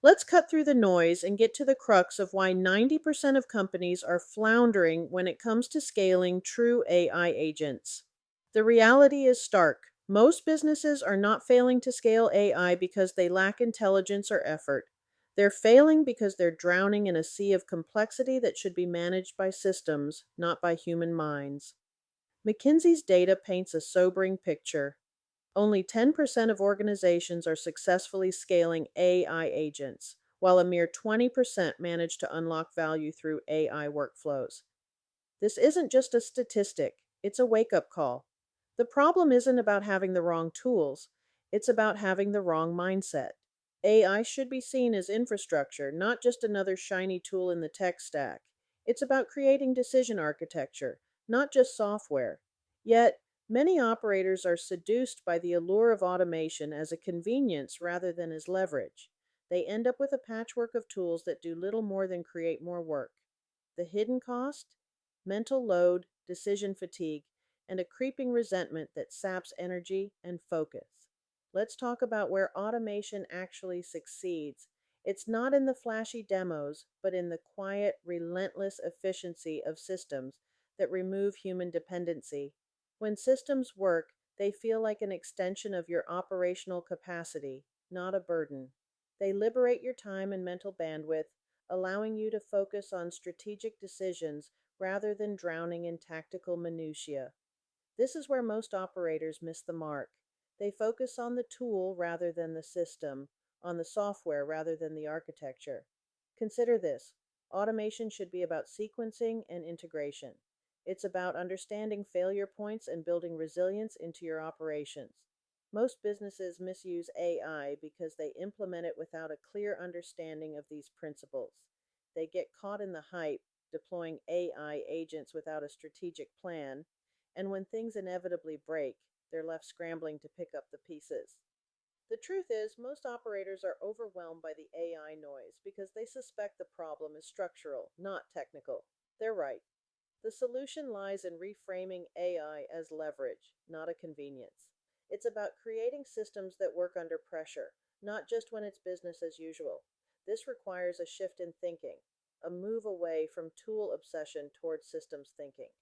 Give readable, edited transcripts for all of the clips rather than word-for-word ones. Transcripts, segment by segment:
Let's cut through the noise and get to the crux of why 90% of companies are floundering when it comes to scaling true AI agents. The reality is stark. Most businesses are not failing to scale AI because they lack intelligence or effort. They're failing because they're drowning in a sea of complexity that should be managed by systems, not by human minds. McKinsey's data paints a sobering picture. Only 10% of organizations are successfully scaling AI agents, while a mere 20% manage to unlock value through AI workflows. This isn't just a statistic, it's a wake up call. The problem isn't about having the wrong tools, it's about having the wrong mindset. AI should be seen as infrastructure, not just another shiny tool in the tech stack. It's about creating decision architecture, not just software. Yet, many operators are seduced by the allure of automation as a convenience rather than as leverage. They end up with a patchwork of tools that do little more than create more work. The hidden cost? Mental load, decision fatigue, and a creeping resentment that saps energy and focus. Let's talk about where automation actually succeeds. It's not in the flashy demos, but in the quiet, relentless efficiency of systems that remove human dependency. When systems work, they feel like an extension of your operational capacity, not a burden. They liberate your time and mental bandwidth, allowing you to focus on strategic decisions rather than drowning in tactical minutiae. This is where most operators miss the mark. They focus on the tool rather than the system, on the software rather than the architecture. Consider this: automation should be about sequencing and integration. It's about understanding failure points and building resilience into your operations. Most businesses misuse AI because they implement it without a clear understanding of these principles. They get caught in the hype, deploying AI agents without a strategic plan, and when things inevitably break, they're left scrambling to pick up the pieces. The truth is, most operators are overwhelmed by the AI noise because they suspect the problem is structural, not technical. They're right. The solution lies in reframing AI as leverage, not a convenience. It's about creating systems that work under pressure, not just when it's business as usual. This requires a shift in thinking, a move away from tool obsession towards systems thinking.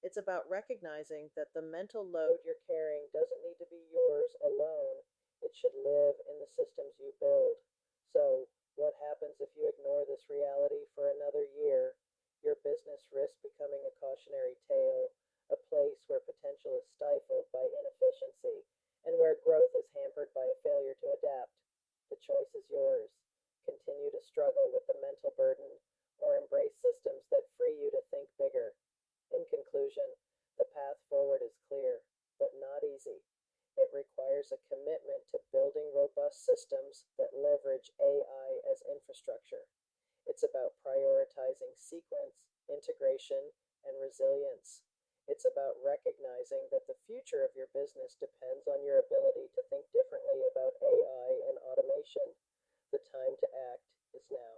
It's about recognizing that the mental load you're carrying doesn't need to be yours alone. It should live in the systems you build. So, what happens if you ignore this reality for another year? Your business risks becoming a cautionary tale, a place where potential is stifled by inefficiency and where growth is hampered by a failure to adapt. The choice is yours. Continue to struggle with the mental burden or embrace systems that free you to think bigger. In conclusion, the path forward is clear, but not easy. It requires a commitment to building robust systems that leverage AI as infrastructure. It's about prioritizing sequence, integration, and resilience. It's about recognizing that the future of your business depends on your ability to think differently about AI and automation. The time to act is now.